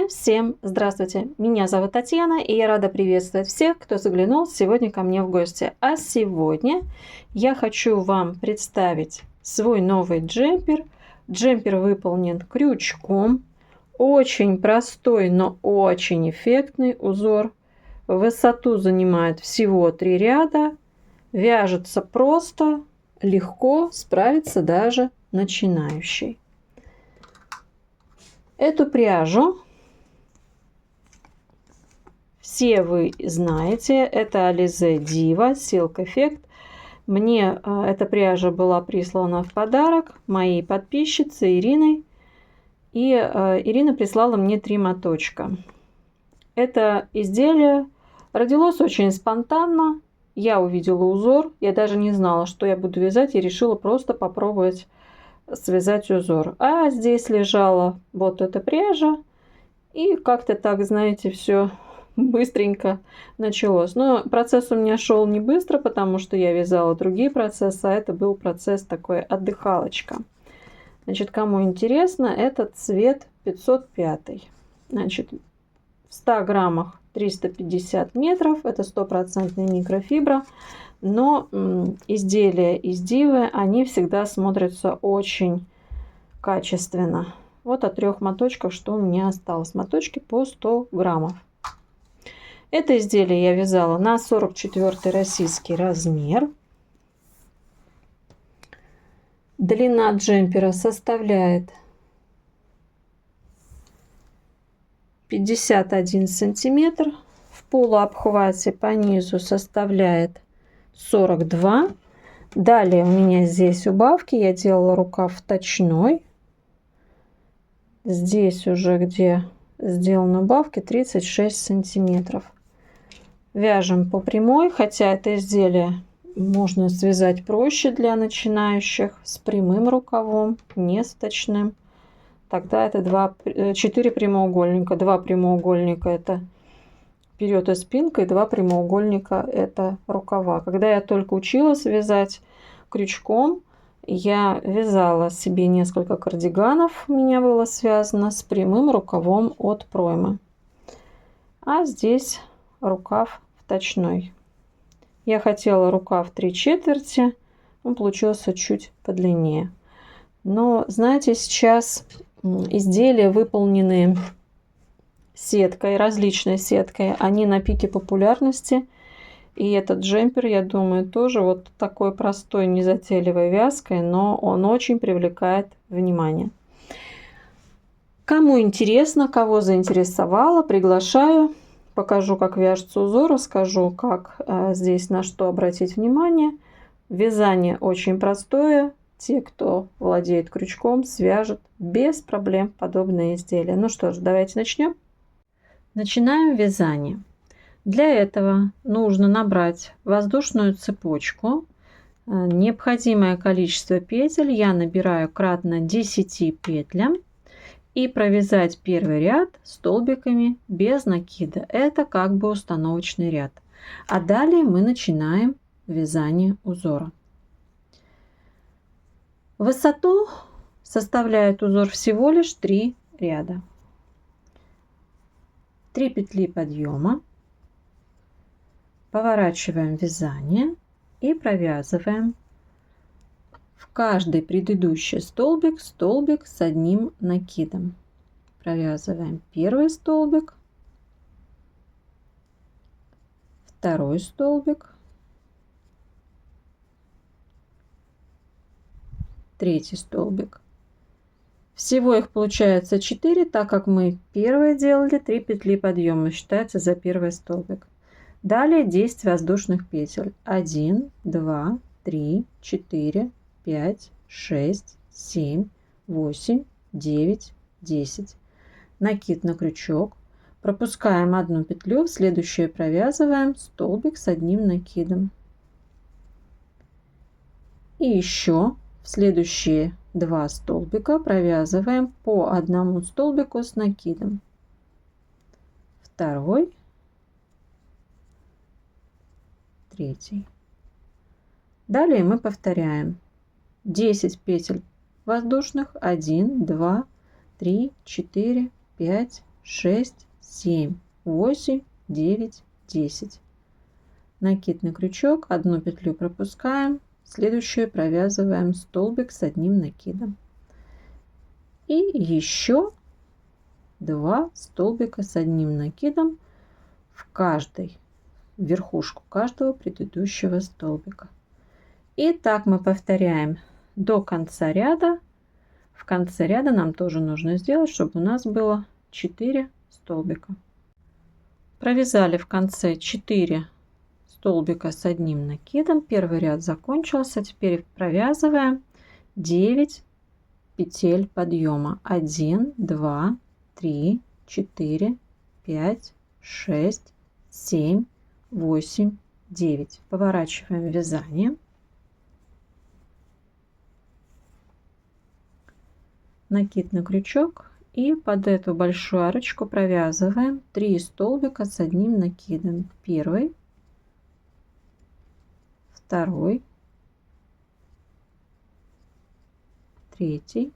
Всем здравствуйте! Меня зовут Татьяна, и я рада приветствовать всех, кто заглянул сегодня ко мне в гости. А сегодня я хочу вам представить свой новый джемпер. Джемпер выполнен крючком. Очень простой, но очень эффектный узор. Высоту занимает всего 3 ряда. Вяжется просто, легко, справится даже начинающий. Эту пряжу все вы знаете, это Alize Diva Silk Effect. Мне эта пряжа была прислана в подарок моей подписчице Ириной. И Ирина прислала мне 3 моточка. Это изделие родилось очень спонтанно. Я увидела узор, я даже не знала, что я буду вязать, и решила просто попробовать связать узор. А здесь лежала вот эта пряжа, и как-то так, знаете, все быстренько началось. Но процесс у меня шел не быстро, потому что я вязала другие процессы, а это был процесс такой отдыхалочка. Значит, кому интересно, этот цвет 505. Значит, в 100 граммах 350 метров, это 100% микрофибра. Но изделия из Дивы, они всегда смотрятся очень качественно. Вот от 3 моточков, что у меня осталось. Моточки по 100 граммов. Это изделие я вязала на 44 российский размер. Длина джемпера составляет 51 сантиметр. В полуобхвате по низу составляет 42. Далее у меня здесь убавки. Я делала рукав вточной. Здесь уже, где сделаны убавки, 36 сантиметров. Вяжем по прямой, хотя это изделие можно связать проще для начинающих, с прямым рукавом, не с вточным. Тогда это 4 прямоугольника. 2 прямоугольника это вперед и спинка, и 2 прямоугольника это рукава. Когда я только училась вязать крючком, я вязала себе несколько кардиганов, у меня было связано с прямым рукавом от проймы. А здесь рукав вточной. Я хотела рукав 3/4, он получился чуть подлиннее. Но, знаете, сейчас изделия, выполненные сеткой, различной сеткой, они на пике популярности. И этот джемпер, я думаю, тоже вот такой простой, незатейливой вязкой, но он очень привлекает внимание. Кому интересно, кого заинтересовало, приглашаю. Покажу, как вяжется узор, расскажу, как здесь на что обратить внимание. Вязание очень простое. Те, кто владеет крючком, свяжут без проблем подобные изделия. Ну что ж, давайте начнем. Начинаем вязание. Для этого нужно набрать воздушную цепочку. Необходимое количество петель я набираю кратно 10 петлям. И провязать первый ряд столбиками без накида. Это как бы установочный ряд. А далее мы начинаем вязание узора. Высоту составляет узор всего лишь 3 ряда. 3 петли подъема. Поворачиваем вязание и провязываем в каждый предыдущий столбик с одним накидом. Провязываем первый столбик, второй столбик, третий столбик. Всего их получается 4, так как мы первое делали 3 петли подъема, считается за первый столбик. Далее 10 воздушных петель. 1, 2, 3, 4, 5, 6, 7, 8, 9, 10. Накид на крючок. Пропускаем одну петлю, в следующую провязываем столбик с одним накидом. И еще в следующие 2 столбика провязываем по одному столбику с накидом. Второй, третий. Далее мы повторяем 10 петель воздушных. 1, 2, 3, 4, 5, 6, 7, 8, 9, 10. Накид на крючок, одну петлю пропускаем, следующую провязываем столбик с одним накидом. И еще 2 столбика с одним накидом в верхушку каждого предыдущего столбика. И так мы повторяем до конца ряда. В конце ряда нам тоже нужно сделать, чтобы у нас было 4 столбика. Провязали в конце 4 столбика с одним накидом. Первый ряд закончился. Теперь провязываем 9 петель подъема. 1, 2, 3, 4, 5, 6, 7, 8, 9. Поворачиваем вязание. Накид на крючок. И под эту большую арочку провязываем 3 столбика с одним накидом. Первый, второй, третий,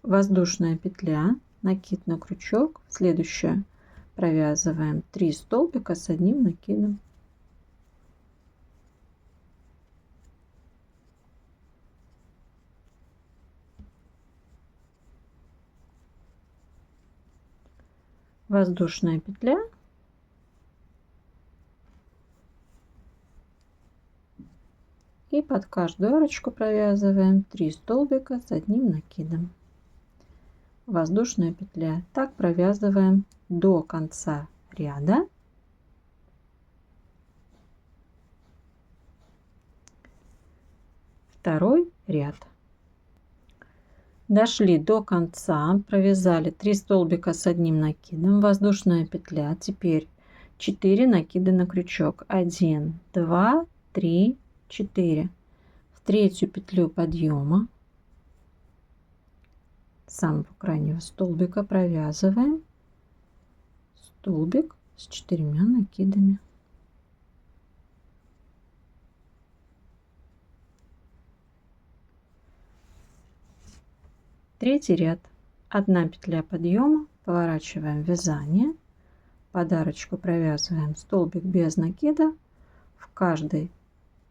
воздушная петля, накид на крючок, следующую провязываем 3 столбика с одним накидом. Воздушная петля, и под каждую арочку провязываем 3 столбика с одним накидом. Воздушная петля. Так провязываем до конца ряда. Второй ряд. Дошли до конца, провязали 3 столбика с одним накидом, воздушная петля. Теперь 4 накида на крючок. 1, 2, 3, 4. В третью петлю подъема с самого крайнего столбика провязываем столбик с 4 накидами. Третий ряд. 1 петля подъема, поворачиваем вязание, под арочку провязываем столбик без накида, в каждый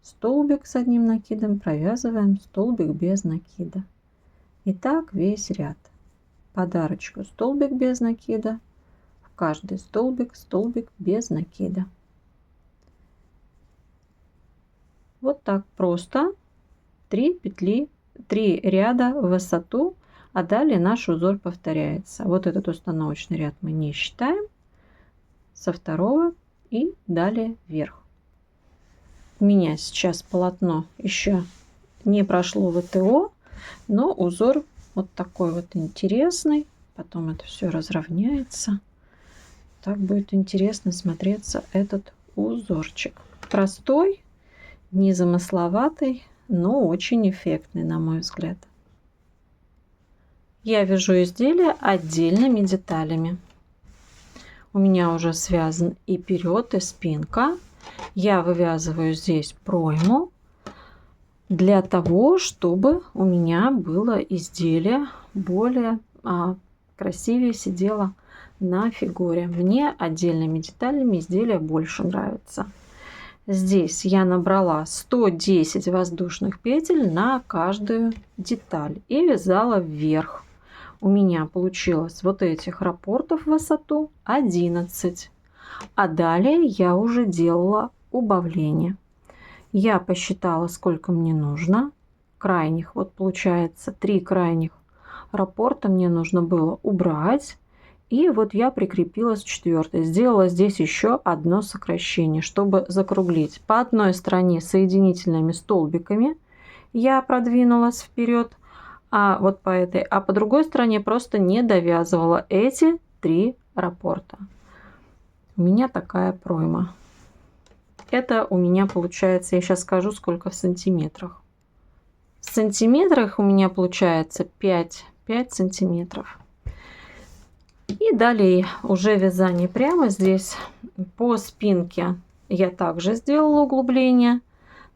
столбик с одним накидом провязываем столбик без накида. И так весь ряд. Под арочку столбик без накида, в каждый столбик столбик без накида. Вот так просто 3 ряда в высоту. А далее наш узор повторяется. Вот этот установочный ряд мы не считаем. Со второго и далее вверх. У меня сейчас полотно еще не прошло ВТО, но узор вот такой вот интересный. Потом это все разровняется. Так будет интересно смотреться этот узорчик. Простой, незамысловатый, но очень эффектный, на мой взгляд. Я вяжу изделие отдельными деталями. У меня уже связан и вперед, и спинка. Я вывязываю здесь пройму для того, чтобы у меня было изделие более красивее сидело на фигуре. Мне отдельными деталями изделие больше нравится. Здесь я набрала 110 воздушных петель на каждую деталь и вязала вверх. У меня получилось вот этих раппортов в высоту 11. А далее я уже делала убавление. Я посчитала, сколько мне нужно. Крайних, вот получается 3 крайних раппорта мне нужно было убрать. И вот я прикрепила с 4. Сделала здесь еще одно сокращение, чтобы закруглить. По одной стороне соединительными столбиками я продвинулась вперед, а вот по этой, а по другой стороне просто не довязывала эти 3 раппорта. У меня такая пройма. Это у меня получается, я сейчас скажу, сколько в сантиметрах. В сантиметрах у меня получается 5 сантиметров. И далее уже вязание прямо здесь по спинке я также сделала углубление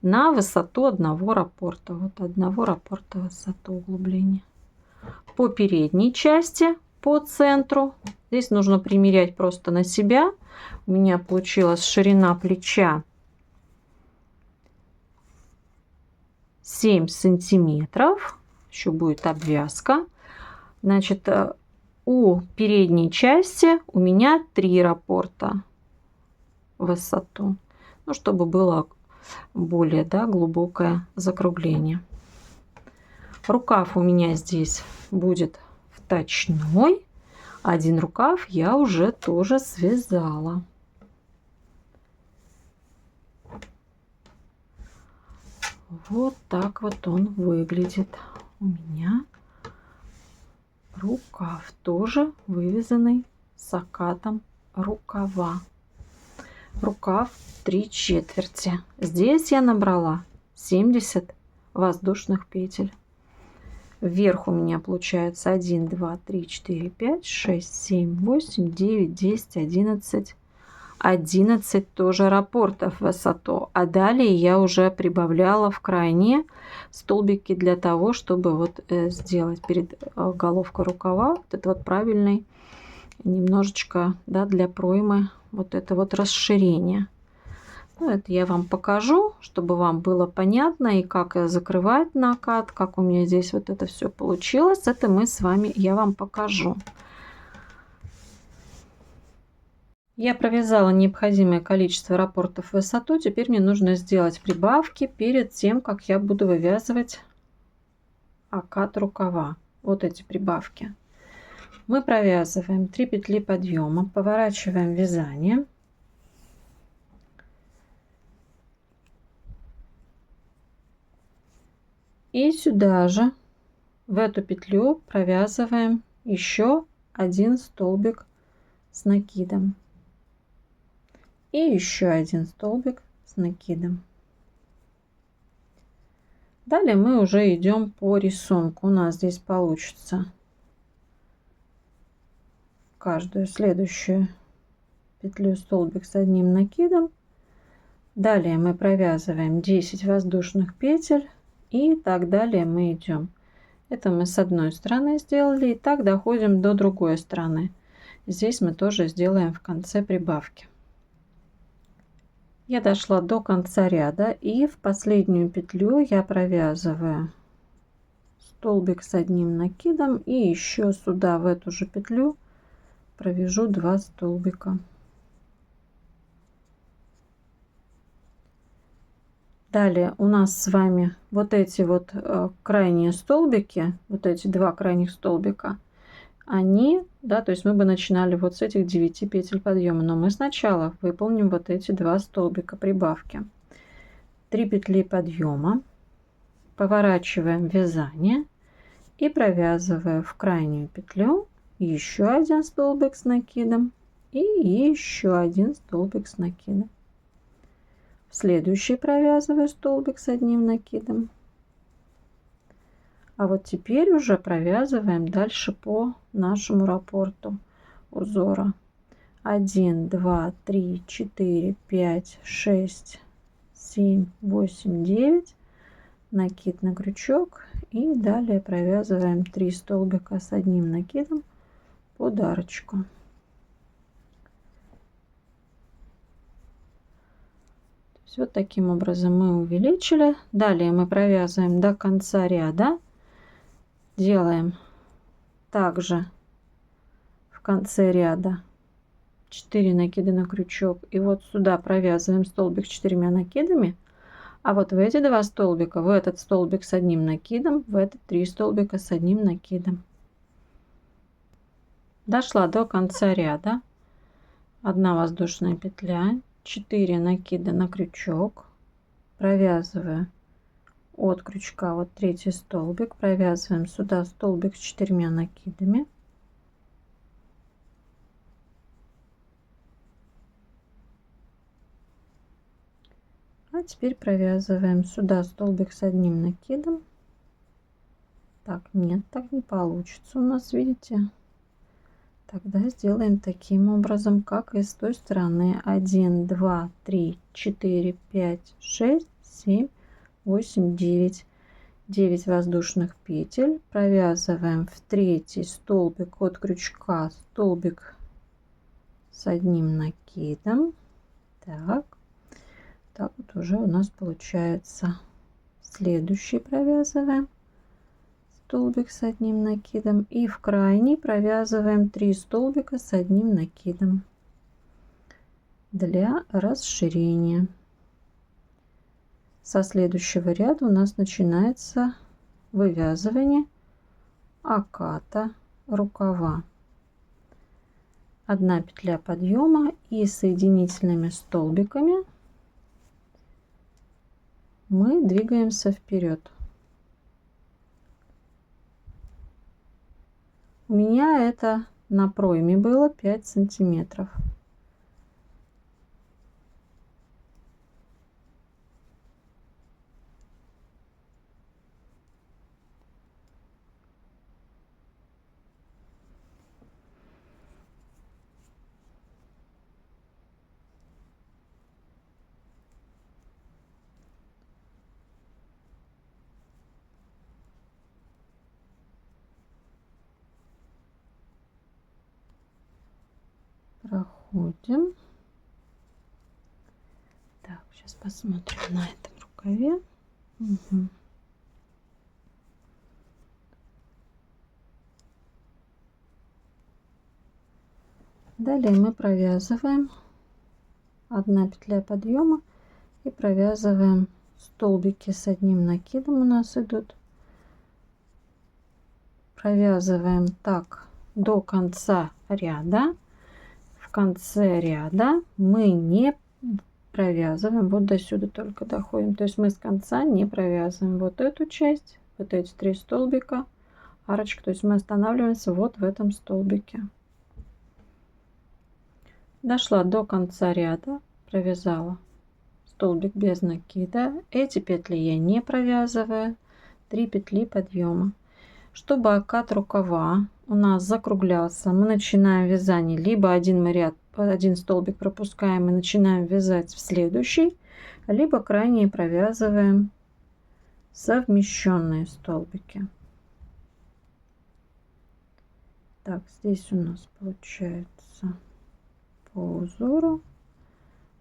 на высоту одного раппорта. Вот одного раппорта высоту углубления. По передней части, по центру, здесь нужно примерять просто на себя. У меня получилась ширина плеча 7 сантиметров. Еще будет обвязка. Значит, у передней части у меня 3 раппорта в высоту, ну, чтобы было более, да, глубокое закругление. Рукав у меня здесь будет вточной. Один рукав я уже тоже связала. Вот так вот он выглядит у меня. Рукав тоже вывязанный с окатом рукава. Рукав 3/4. Здесь я набрала 70 воздушных петель. Вверх у меня получается 1, 2, 3, 4, 5, 6, 7, 8, 9, 10, 11. 11 тоже раппортов в высоту. А далее я уже прибавляла в крайние столбики для того, чтобы вот сделать перед головкой рукава вот это вот правильный немножечко, да, для проймы вот это вот расширение. Ну, это я вам покажу, чтобы вам было понятно и как закрывать накат, как у меня здесь вот это все получилось. Это мы с вами, я вам покажу. Я провязала необходимое количество раппортов в высоту. Теперь мне нужно сделать прибавки перед тем, как я буду вывязывать окат рукава. Вот эти прибавки. Мы провязываем 3 петли подъема, поворачиваем вязание. И сюда же, в эту петлю, провязываем еще один столбик с накидом. И еще один столбик с накидом. Далее мы уже идем по рисунку. У нас здесь получится каждую следующую петлю столбик с одним накидом. Далее мы провязываем 10 воздушных петель и так далее мы идем. Это мы с одной стороны сделали, и так доходим до другой стороны. Здесь мы тоже сделаем в конце прибавки. Я дошла до конца ряда, и в последнюю петлю я провязываю столбик с одним накидом и еще сюда в эту же петлю провяжу 2 столбика. Далее у нас с вами вот эти вот крайние столбики, вот эти 2 крайних столбика, они, да, то есть мы бы начинали вот с этих 9 петель подъема, но мы сначала выполним вот эти 2 столбика прибавки. 3 петли подъема, поворачиваем вязание и провязывая в крайнюю петлю еще один столбик с накидом и еще один столбик с накидом. В следующий провязываю столбик с одним накидом. А вот теперь уже провязываем дальше по нашему раппорту узора. 1, 2, 3, 4, 5, 6, 7, 8, 9. Накид на крючок. И далее провязываем 3 столбика с одним накидом под арочку. Вот таким образом мы увеличили. Далее мы провязываем до конца ряда. Делаем также в конце ряда 4 накида на крючок. И вот сюда провязываем столбик с 4 накидами. А вот в эти 2 столбика, в этот столбик с одним накидом, в этот 3 столбика с одним накидом. Дошла до конца ряда. 1 воздушная петля, 4 накида на крючок, провязываю от крючка вот 3 столбик, провязываем сюда столбик с 4 накидами. А теперь провязываем сюда столбик с 1 накидом. Так, нет, так не получится у нас, видите. Тогда сделаем таким образом, как и с той стороны. 1, 2, 3, 4, 5, 6, 7, 8, 9. 9 воздушных петель. Провязываем в 3 столбик от крючка столбик с 1 накидом. Так, так вот уже у нас получается. Следующий провязываем столбик с 1 накидом, и в крайний провязываем 3 столбика с 1 накидом для расширения. Со следующего ряда у нас начинается вывязывание оката рукава. 1 петля подъема, и соединительными столбиками мы двигаемся вперед. У меня это на пройме было 5 сантиметров. Проходим. Так, сейчас посмотрим на этом рукаве. Угу. Далее мы провязываем 1 петля подъема и провязываем столбики с 1 накидом у нас идут. Провязываем так до конца ряда. В конце ряда мы не провязываем, вот до сюда только доходим, то есть мы с конца не провязываем вот эту часть, вот эти 3 столбика, арочка, то есть мы останавливаемся вот в этом столбике. Дошла до конца ряда, провязала столбик без накида, эти петли я не провязываю, 3 петли подъема. Чтобы окат рукава у нас закруглялся, мы начинаем вязание либо один столбик пропускаем и начинаем вязать в следующий, либо крайние провязываем совмещенные столбики. Так, здесь у нас получается по узору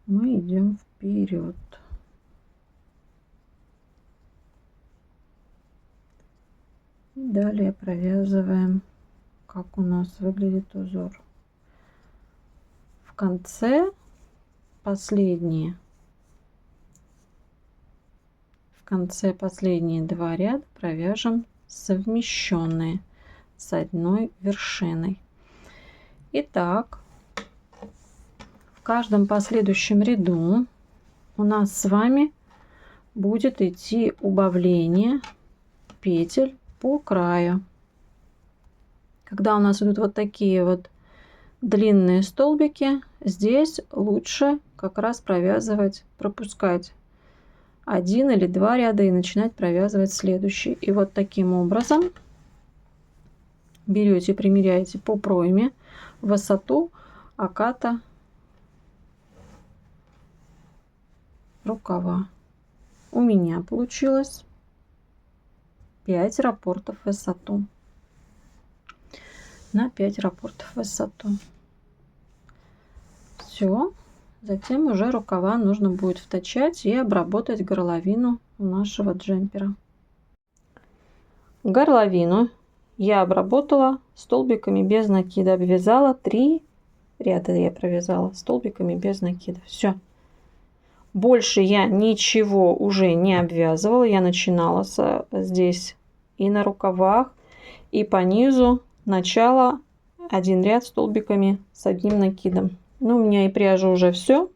мы идем вперед. И далее провязываем, как у нас выглядит узор. В конце последние 2 ряда провяжем совмещенные с одной вершиной. Итак, в каждом последующем ряду у нас с вами будет идти убавление петель по краю. Когда у нас идут вот такие вот длинные столбики, здесь лучше как раз провязывать, пропускать 1 или 2 ряда и начинать провязывать следующий. И вот таким образом берете, примеряете по пройме высоту оката рукава. У меня получилось 5 раппортов в высоту. На 5 раппортов в высоту. Все. Затем уже рукава нужно будет втачать и обработать горловину нашего джемпера. Горловину я обработала столбиками без накида. Обвязала 3 ряда, я провязала столбиками без накида. Все. Больше я ничего уже не обвязывала. Я начинала здесь и на рукавах, и по низу начало один ряд столбиками с одним накидом. Ну, у меня и пряжа уже все.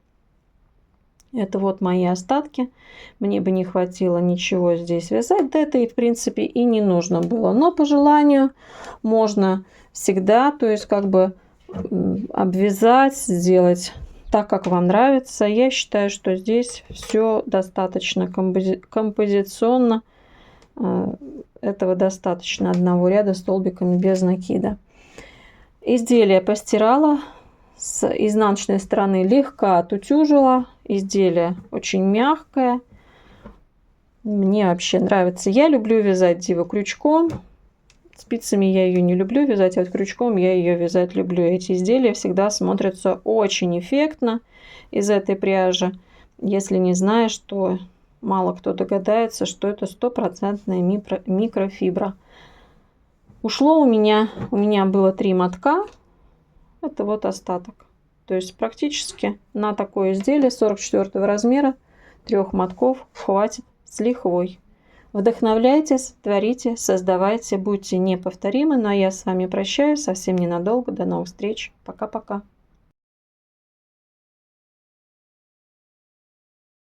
Это вот мои остатки. Мне бы не хватило ничего здесь вязать. Да это и в принципе и не нужно было. Но по желанию можно всегда, то есть как бы обвязать, сделать так, как вам нравится. Я считаю, что здесь все достаточно композиционно. Этого достаточно, одного ряда столбиками без накида. Изделие постирала. С изнаночной стороны легко отутюжила. Изделие очень мягкое. Мне вообще нравится. Я люблю вязать диву крючком. Спицами я ее не люблю вязать, а вот крючком я ее вязать люблю. Эти изделия всегда смотрятся очень эффектно из этой пряжи. Если не знаешь, то мало кто догадается, что это стопроцентная микрофибра. Ушло у меня было 3 мотка. Это вот остаток. То есть практически на такое изделие 44 размера 3 мотков хватит с лихвой. Вдохновляйтесь, творите, создавайте, будьте неповторимы. Ну а я с вами прощаюсь совсем ненадолго. До новых встреч. Пока-пока.